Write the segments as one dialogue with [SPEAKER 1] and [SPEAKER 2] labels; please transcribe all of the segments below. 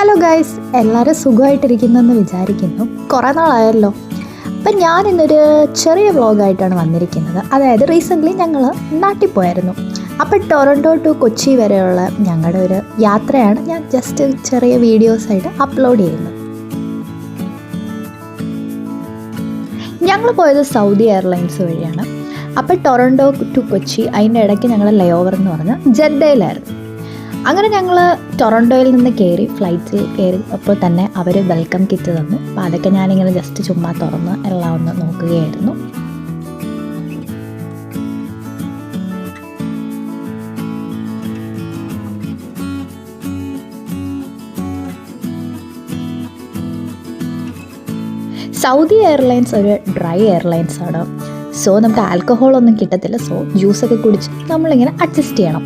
[SPEAKER 1] Hello guys, എല്ലാവരും സുഖമായിട്ടിരിക്കുന്നെന്ന് വിചാരിക്കുന്നു. കുറേ നാളായല്ലോ. അപ്പം ഞാനിന്നൊരു ചെറിയ വ്ളോഗായിട്ടാണ് വന്നിരിക്കുന്നത്. അതായത് റീസെൻ്റ്ലി ഞങ്ങൾ നാട്ടിൽ പോയായിരുന്നു. അപ്പോൾ ടൊറൻറ്റോ ടു കൊച്ചി വരെയുള്ള ഞങ്ങളുടെ ഒരു യാത്രയാണ് ഞാൻ ജസ്റ്റ് ചെറിയ വീഡിയോസായിട്ട് അപ്ലോഡ് ചെയ്യുന്നത്. ഞങ്ങൾ പോയത് സൗദി എയർലൈൻസ് വഴിയാണ്. അപ്പോൾ ടൊറൻറ്റോ ടു കൊച്ചി, അതിൻ്റെ ഇടയ്ക്ക് ഞങ്ങൾ ലേ ഓവർ എന്ന് പറഞ്ഞാൽ ജദ്ദയിലായിരുന്നു. അങ്ങനെ ഞങ്ങൾ ടൊറൻറ്റോയിൽ നിന്ന് ഫ്ലൈറ്റിൽ കയറി അപ്പോൾ തന്നെ അവർ വെൽക്കം കിറ്റ് തന്നു. അപ്പോൾ അതൊക്കെ ഞാനിങ്ങനെ ജസ്റ്റ് ചുമ്മാ തുറന്ന് എല്ലാം ഒന്ന് നോക്കുകയായിരുന്നു. സൗദി എയർലൈൻസ് ഒരു ഡ്രൈ എയർലൈൻസ് ആണ്. സോ നമുക്ക് ആൽക്കഹോളൊന്നും കിട്ടത്തില്ല. സോ ജ്യൂസൊക്കെ കുടിച്ച് നമ്മളിങ്ങനെ അഡ്ജസ്റ്റ് ചെയ്യണം.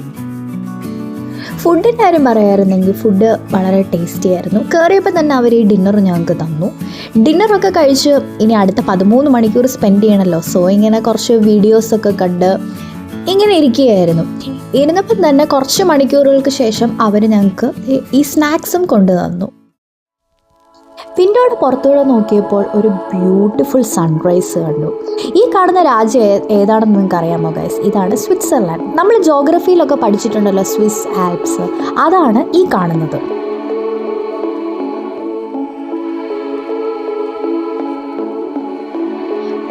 [SPEAKER 1] ഫുഡിൻ്റെ കാര്യം പറയുമായിരുന്നെങ്കിൽ ഫുഡ് വളരെ ടേസ്റ്റി ആയിരുന്നു. കയറിയപ്പോൾ തന്നെ അവർ ഈ ഡിന്നർ ഞങ്ങൾക്ക് തന്നു. ഡിന്നറൊക്കെ കഴിച്ച് ഇനി അടുത്ത 13 മണിക്കൂർ സ്പെൻഡ് ചെയ്യണമല്ലോ. സോ ഇങ്ങനെ കുറച്ച് വീഡിയോസൊക്കെ കണ്ട് ഇങ്ങനെ ഇരിക്കുകയായിരുന്നു. ഇരുന്നപ്പം തന്നെ കുറച്ച് മണിക്കൂറുകൾക്ക് ശേഷം അവർ ഞങ്ങൾക്ക് ഈ സ്നാക്സും കൊണ്ടു തന്നു. വിൻഡോയുടെ പുറത്തൂടെ നോക്കിയപ്പോൾ ഒരു ബ്യൂട്ടിഫുൾ സൺറൈസ് കണ്ടു. ഈ കാണുന്ന രാജ്യം ഏതാണെന്ന് നിങ്ങൾക്ക് അറിയാമോ ഗൈസ്? ഇതാണ് സ്വിറ്റ്സർലാൻഡ്. നമ്മൾ ജോഗ്രഫിയിലൊക്കെ പഠിച്ചിട്ടുണ്ടല്ലോ, സ്വിസ് ആൽപ്സ്. അതാണ് ഈ കാണുന്നത്.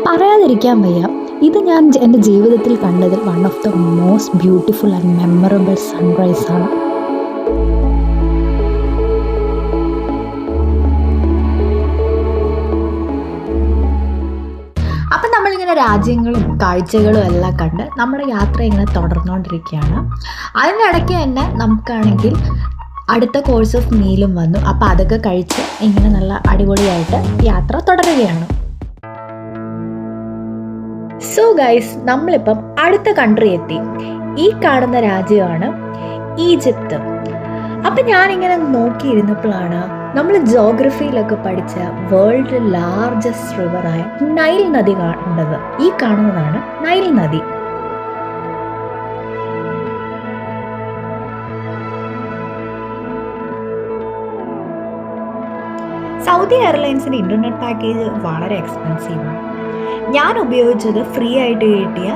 [SPEAKER 1] പറയാതിരിക്കാൻ വയ്യ, ഇത് ഞാൻ എൻ്റെ ജീവിതത്തിൽ കണ്ടതിൽ one of the most beautiful and memorable sunrise ആണ്. അപ്പം നമ്മളിങ്ങനെ രാജ്യങ്ങളും കാഴ്ചകളും എല്ലാം കണ്ട് നമ്മുടെ യാത്ര ഇങ്ങനെ തുടർന്നുകൊണ്ടിരിക്കുകയാണ്. അതിനിടയ്ക്ക് തന്നെ നമുക്കാണെങ്കിൽ അടുത്ത കോഴ്സ് ഓഫ് മീലും വന്നു. അപ്പോൾ അതൊക്കെ കഴിച്ച് ഇങ്ങനെ നല്ല അടിപൊളിയായിട്ട് യാത്ര തുടരുകയാണ്. സോ ഗൈസ്, നമ്മളിപ്പം അടുത്ത കൺട്രി എത്തി. ഈ കാണുന്ന രാജ്യമാണ് ഈജിപ്ത്. അപ്പം ഞാനിങ്ങനെ നോക്കിയിരുന്നപ്പോഴാണ് നമ്മൾ ജോഗ്രഫിയിലൊക്കെ പഠിച്ച വേൾഡ് ലാർജസ്റ്റ് റിവറായ നൈൽ നദി കണ്ടത്. ഈ കാണുന്നതാണ് നൈൽ നദി. സൗദി എയർലൈൻസിൻ്റെ ഇൻ്റർനെറ്റ് പാക്കേജ് വളരെ എക്സ്പെൻസീവാണ്. ഞാൻ ഉപയോഗിച്ചത് ഫ്രീ ആയിട്ട് കിട്ടിയ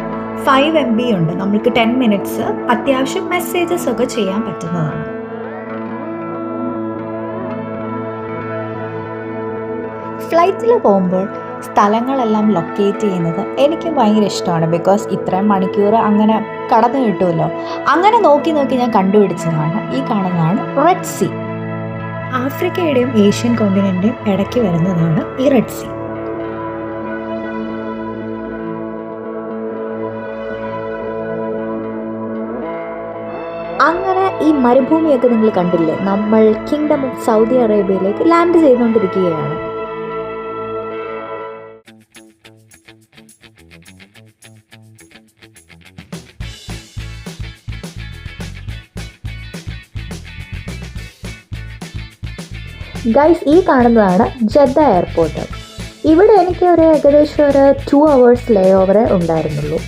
[SPEAKER 1] 5 MB ഉണ്ട്. നമ്മൾക്ക് 10 മിനിറ്റ്സ് അത്യാവശ്യം മെസ്സേജസ് ഒക്കെ ചെയ്യാൻ പറ്റുന്നതാണ്. ഫ്ലൈറ്റിൽ പോകുമ്പോൾ സ്ഥലങ്ങളെല്ലാം ലൊക്കേറ്റ് ചെയ്യുന്നത് എനിക്ക് ഭയങ്കര ഇഷ്ടമാണ്. ബിക്കോസ് ഇത്രയും മണിക്കൂർ അങ്ങനെ കടന്നു കിട്ടുമല്ലോ. അങ്ങനെ നോക്കി ഞാൻ കണ്ടുപിടിച്ചതാണ് ഈ കാണുന്നതാണ് റെഡ് സീ. ആഫ്രിക്കയുടെയും ഏഷ്യൻ കോണ്ടിനെൻ്റെയും ഇടയ്ക്ക് വരുന്നതാണ് ഈ റെഡ് സീ. അങ്ങനെ ഈ മരുഭൂമിയൊക്കെ നിങ്ങൾ കണ്ടില്ലേ? നമ്മൾ കിങ്ഡം ഓഫ് സൗദി അറേബ്യയിലേക്ക് ലാൻഡ് ചെയ്തുകൊണ്ടിരിക്കുകയാണ്. ഗൈസ്, ഈ കാണുന്നതാണ് ജദ്ദ എയർപോർട്ട്. ഇവിടെ എനിക്ക് ഏകദേശം ഒരു 2 hours ലേ ഓവറേ ഉണ്ടായിരുന്നുള്ളൂ.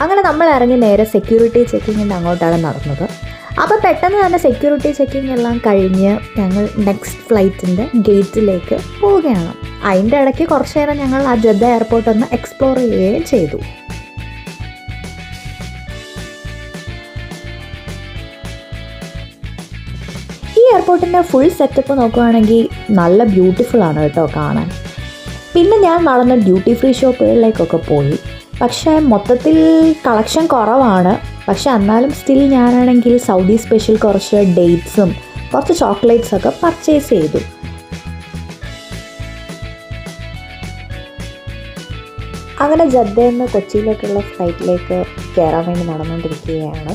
[SPEAKER 1] അങ്ങനെ നമ്മൾ ഇറങ്ങി നേരെ സെക്യൂരിറ്റി ചെക്കിങ്ങിൻ്റെ അങ്ങോട്ടാണ് നടന്നത്. അപ്പോൾ പെട്ടെന്ന് തന്നെ സെക്യൂരിറ്റി ചെക്കിങ് എല്ലാം കഴിഞ്ഞ് ഞങ്ങൾ നെക്സ്റ്റ് ഫ്ലൈറ്റിൻ്റെ ഗേറ്റിലേക്ക് പോവുകയാണ്. അതിൻ്റെ ഇടയ്ക്ക് കുറച്ച് നേരം ഞങ്ങൾ ആ ജദ്ദ എയർപോർട്ട് ഒന്ന് എക്സ്പ്ലോർ ചെയ്യുകയും ചെയ്തു. ഈ എയർപോർട്ടിൻ്റെ ഫുൾ സെറ്റപ്പ് നോക്കുകയാണെങ്കിൽ നല്ല ബ്യൂട്ടിഫുൾ ആണ് കേട്ടോ കാണാൻ. പിന്നെ ഞാൻ നടന്ന ഡ്യൂട്ടി ഫ്രീ ഷോപ്പുകളിലേക്കൊക്കെ പോയി. പക്ഷേ മൊത്തത്തിൽ കളക്ഷൻ കുറവാണ്. പക്ഷെ എന്നാലും സ്റ്റിൽ ഞാനാണെങ്കിൽ സൗദി സ്പെഷ്യൽ കുറച്ച് ഡേറ്റ്സും കുറച്ച് ചോക്ലേറ്റ്സൊക്കെ പർച്ചേസ് ചെയ്തു. അങ്ങനെ ജദ്ദയിൽ നിന്ന് കൊച്ചിയിലേക്കുള്ള ഫ്ലൈറ്റിലേക്ക് കയറാൻ വേണ്ടി നടന്നുകൊണ്ടിരിക്കുകയാണ്.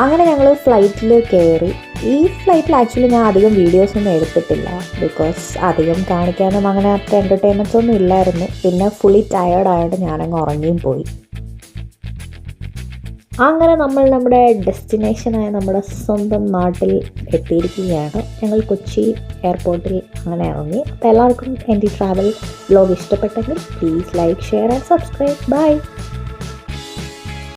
[SPEAKER 1] അങ്ങനെ ഞങ്ങൾ ഫ്ലൈറ്റിൽ കയറി. ഈ ഫ്ലൈറ്റിൽ ആക്ച്വലി ഞാൻ അധികം വീഡിയോസൊന്നും എടുത്തിട്ടില്ല. ബിക്കോസ് അധികം കാണിക്കാനും അങ്ങനെ അത്ര എൻ്റർടൈൻമെൻറ്റ്സ് ഒന്നും ഇല്ലായിരുന്നു. പിന്നെ ഫുള്ളി ടയേർഡായിട്ട് ഞാനങ്ങ് ഉറങ്ങിയും പോയി. അങ്ങനെ നമ്മൾ നമ്മുടെ ഡെസ്റ്റിനേഷനായ നമ്മുടെ സ്വന്തം നാട്ടിൽ എത്തിയിരിക്കുകയാണ്. ഞങ്ങൾ കൊച്ചി എയർപോർട്ടിൽ അങ്ങനെ ഇറങ്ങി. അപ്പോൾ എല്ലാവർക്കും എൻ്റെ ട്രാവൽ വ്ലോഗ് ഇഷ്ടപ്പെട്ടെങ്കിൽ please like, share and subscribe. By.